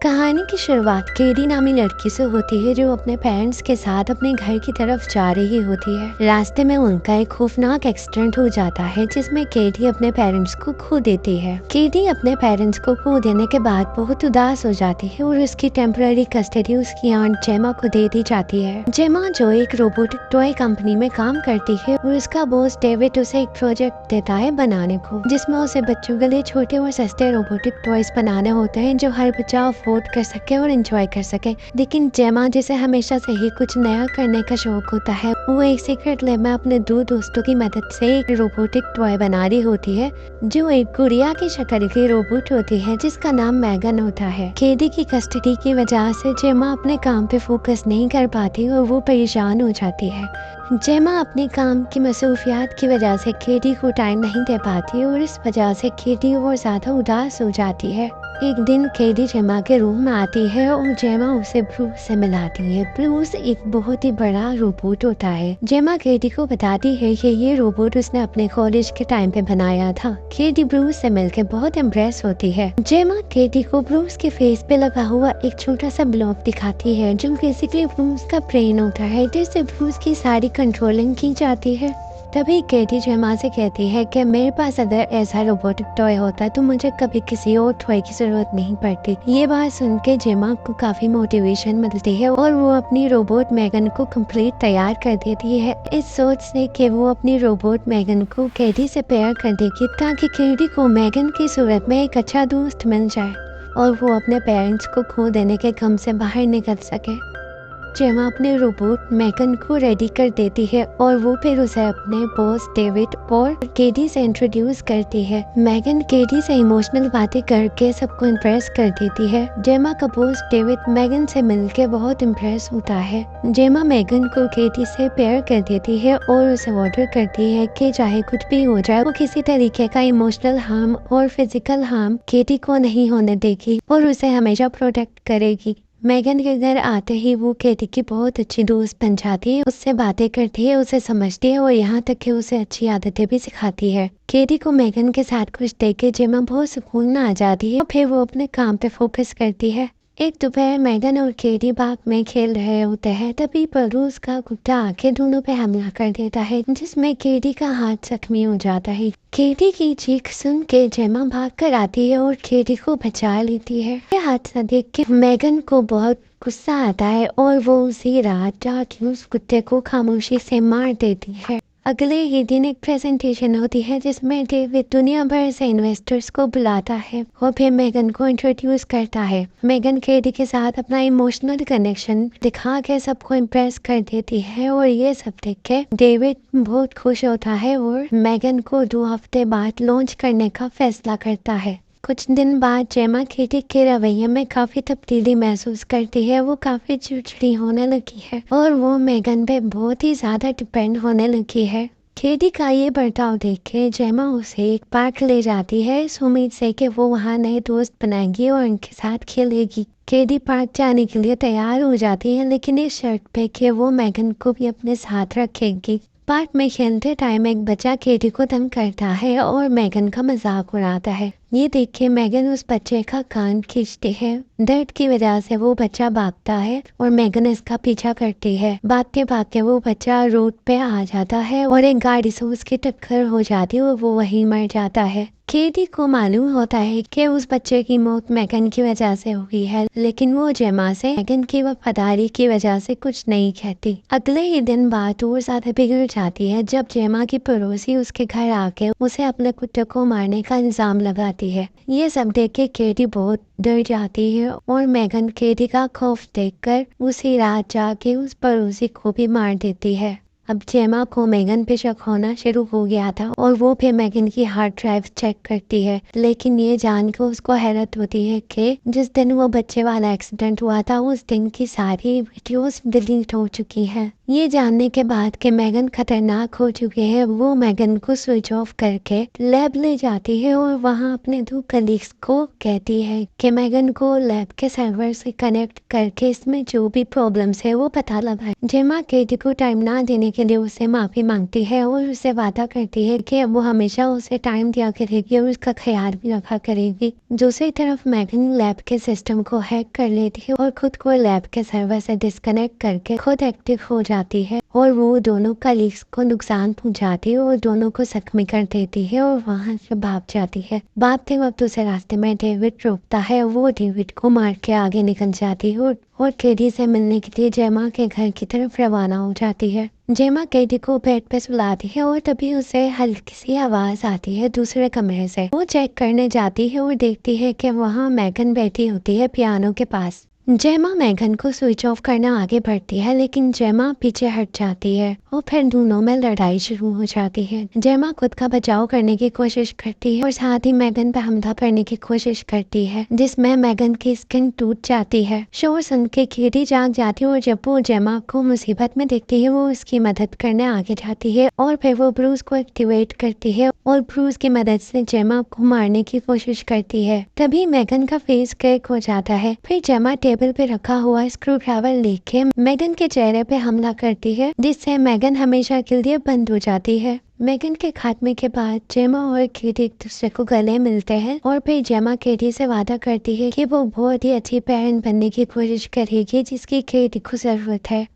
कहानी की शुरुआत केडी नामी लड़की से होती है जो अपने पेरेंट्स के साथ अपने घर की तरफ जा रही होती है। रास्ते में उनका एक खौफनाक एक्सीडेंट हो जाता है जिसमें केडी अपने पेरेंट्स को खो देती है। केडी अपने पेरेंट्स को खो देने के बाद बहुत उदास हो जाती है और उसकी टेम्पररी कस्टडी उसकी आंट जेमा को दे दी जाती है। जेमा जो एक रोबोटिक टॉय कंपनी में काम करती है और उसका बॉस डेविड उसे एक प्रोजेक्ट देता है बनाने को, जिसमें उसे बच्चों के लिए छोटे और सस्ते रोबोटिक टॉयज बनाने होते हैं जो हर बच्चा अफोर्ड कर सके और एंजॉय कर सके। लेकिन जेमा जिसे हमेशा से ही कुछ नया करने का शौक होता है, वो एक सीक्रेट लैब में अपने दो दोस्तों की मदद से एक रोबोटिक टॉय बना रही होती है जो एक गुड़िया की शक्ल की रोबोट होती है जिसका नाम मैगन होता है। केडी की कस्टडी की वजह से जेमा अपने काम पे फोकस नहीं कर पाती और वो परेशान हो जाती है। जेमा अपने काम की मसरूफियात की वजह से केडी को टाइम नहीं दे पाती और इस वजह से केडी और ज्यादा उदास हो जाती है। एक दिन केडी जेमा के रूम में आती है और जेमा उसे ब्रूस से मिलाती है। ब्रूस एक बहुत ही बड़ा रोबोट होता है। जेमा केडी को बताती है कि ये रोबोट उसने अपने कॉलेज के टाइम पे बनाया था। केडी ब्रूस से मिलकर बहुत इम्प्रेस होती है। जेमा केडी को ब्रूस के फेस पे लगा हुआ एक छोटा सा ब्लॉक दिखाती है जो बेसिकली ब्रूस का ब्रेन होता है जिससे ब्रूस की सारी कंट्रोलिंग की जाती है। तभी केडी जेमा से कहती है कि मेरे पास अगर ऐसा रोबोटिक टॉय होता तो मुझे कभी किसी और टॉय की जरूरत नहीं पड़ती। ये बात सुन के जेमा को काफी मोटिवेशन मिलती है और वो अपनी रोबोट मैगन को कंप्लीट तैयार कर देती है इस सोच से कि वो अपनी रोबोट मैगन को केडी से पेयर कर देगी ताकि केडी को मैगन की सूरत में एक अच्छा दोस्त मिल जाए और वो अपने पेरेंट्स को खो देने के गम से बाहर निकल सके। जेमा अपने रोबोट मैगन को रेडी कर देती है और वो फिर उसे अपने बॉस डेविड और केडी से इंट्रोड्यूस करती है। मैगन केडी से इमोशनल बातें करके सबको इम्प्रेस कर देती है। जेमा का बॉस डेविड मैगन से मिलके बहुत इम्प्रेस होता है। जेमा मैगन को केडी से पेयर कर देती है और उसे ऑर्डर करती है कि चाहे कुछ भी हो जाए वो किसी तरीके का इमोशनल हार्म और फिजिकल हार्म केडी को नहीं होने देगी और उसे हमेशा प्रोटेक्ट करेगी। मैगन के घर आते ही वो केडी की बहुत अच्छी दोस्त बन जाती है, उससे बातें करती है, उसे समझती है और यहाँ तक कि उसे अच्छी आदतें भी सिखाती है। केडी को मैगन के साथ कुछ देख के जेमा बहुत सुकून में आ जाती है और फिर वो अपने काम पे फोकस करती है। एक दोपहर मैगन और केडी बाग में खेल रहे होते हैं तभी परूस का कुत्ता आके दोनों पे हमला कर देता है जिसमें केडी का हाथ जख्मी हो जाता है। केडी की चीख सुन के जेमा भाग कर आती है और केडी को बचा लेती है। ये हादसा देख के मैगन को बहुत गुस्सा आता है और वो उसी रात जाके उस कुत्ते को खामोशी से मार देती है। अगले ही दिन एक प्रेजेंटेशन होती है जिसमें डेविड दुनिया भर से इन्वेस्टर्स को बुलाता है और फिर मैगन को इंट्रोड्यूस करता है। मैगन केडी के साथ अपना इमोशनल कनेक्शन दिखा के सबको इम्प्रेस कर देती है और ये सब देख के डेविड बहुत खुश होता है और मैगन को 2 हफ्ते बाद लॉन्च करने का फैसला करता है। कुछ दिन बाद जेमा केडी के रवैये में काफी तब्दीली महसूस करती है। वो काफी चिड़चिड़ी होने लगी है और वो मैगन पे बहुत ही ज्यादा डिपेंड होने लगी है। केडी का ये बर्ताव देख के जेमा उसे एक पार्क ले जाती है इस उम्मीद से कि वो वहाँ नए दोस्त बनाएगी और उनके साथ खेलेगी। केडी पार्क जाने के लिए तैयार हो जाती है लेकिन इस शर्त पे कि वो मैगन को भी अपने साथ रखेगी। पार्क में खेलते टाइम एक बच्चा केडी को तंग करता है और मैगन का मजाक उड़ाता है। ये देख के मैगन उस बच्चे का कान खींचती है। दर्द की वजह से वो बच्चा भागता है और मैगन इसका पीछा करती है। भागते भागते वो बच्चा रोड पे आ जाता है और एक गाड़ी से उसकी टक्कर हो जाती है और वो वहीं मर जाता है। केडी को मालूम होता है कि उस बच्चे की मौत मैगन की वजह से हुई है लेकिन वो जेमा से मैगन की वफादारी की वजह से कुछ नहीं कहती। अगले ही दिन बात और ज्यादा बिगड़ जाती है जब जेमा की पड़ोसी उसके घर आके उसे अपने कुत्ते को मारने का इल्जाम लगाती है। ये सब देख के केडी बहुत डर जाती है और मैगन केडी का खौफ देखकर उसी रात जाके उस पड़ोसी को भी मार देती है। अब जेमा को मैगन पे शक होना शुरू हो गया था और वो फिर मैगन की हार्ड ड्राइव चेक करती है लेकिन ये जान के उसको हैरत होती है कि जिस दिन वो बच्चे वाला एक्सीडेंट हुआ था उस दिन की सारी वीडियोस डिलीट हो चुकी हैं। ये जानने के बाद कि मैगन खतरनाक हो चुकी है, वो मैगन को स्विच ऑफ करके लैब ले जाती है और वहाँ अपने 2 कलीग्स को कहती है कि मैगन को लैब के सर्वर से कनेक्ट करके इसमें जो भी प्रॉब्लम्स है वो पता लगाए। जेमा केटी को टाइम ना देने के लिए उससे माफी मांगती है और उससे वादा करती है कि वो हमेशा उसे टाइम दिया करेगी और उसका ख्याल भी रखा करेगी। दूसरी तरफ मैगन लैब के सिस्टम को हैक कर लेती है और खुद को लैब के सर्वर से डिस्कनेक्ट करके खुद एक्टिव हो जाती है और वो दोनों कलीग्स को नुकसान पहुंचाती है और दोनों को जख्मी कर देती है और वहां से भाग जाती है। भागते वक्त उसे रास्ते में डेविड रोकता है, वो डेविड को मार के आगे निकल जाती है और केडी से मिलने के लिए जेमा के घर की तरफ रवाना हो जाती है। जेमा केडी को बेड पे सुलाती है और तभी उसे हल्की सी आवाज आती है दूसरे कमरे से। वो चेक करने जाती है और देखती है कि वहाँ मैगन बैठी होती है पियानो के पास। जेमा मैगन को स्विच ऑफ करना आगे बढ़ती है, लेकिन जेमा पीछे हट जाती है और फिर दोनों में लड़ाई शुरू हो जाती है। जेमा खुद का बचाव करने की कोशिश करती है और साथ ही मैगन पर हमला करने की कोशिश करती है, जिसमें मैगन की स्किन टूट जाती है। शोर सुन के केटी जाग जाती है और जब वो जेमा को मुसीबत में देखती है वो उसकी मदद करने आगे जाती है और फिर वो ब्रूस को एक्टिवेट करती है और ब्रूस की मदद से जेमा को मारने की कोशिश करती है। तभी मैगन का फेस क्रैक हो जाता है। फिर जेमा टेबल पे रखा हुआ स्क्रू ड्राइवर लेके मैगन के चेहरे पे हमला करती है, जिससे मैगन हमेशा के लिए बंद हो जाती है। मैगन के खात्मे के बाद जेमा और केटी एक दूसरे को गले मिलते हैं और फिर जेमा केटी से वादा करती है कि वो बहुत ही अच्छी पेरेंट बनने की कोशिश करेगी जिसकी केटी को जरूरत है।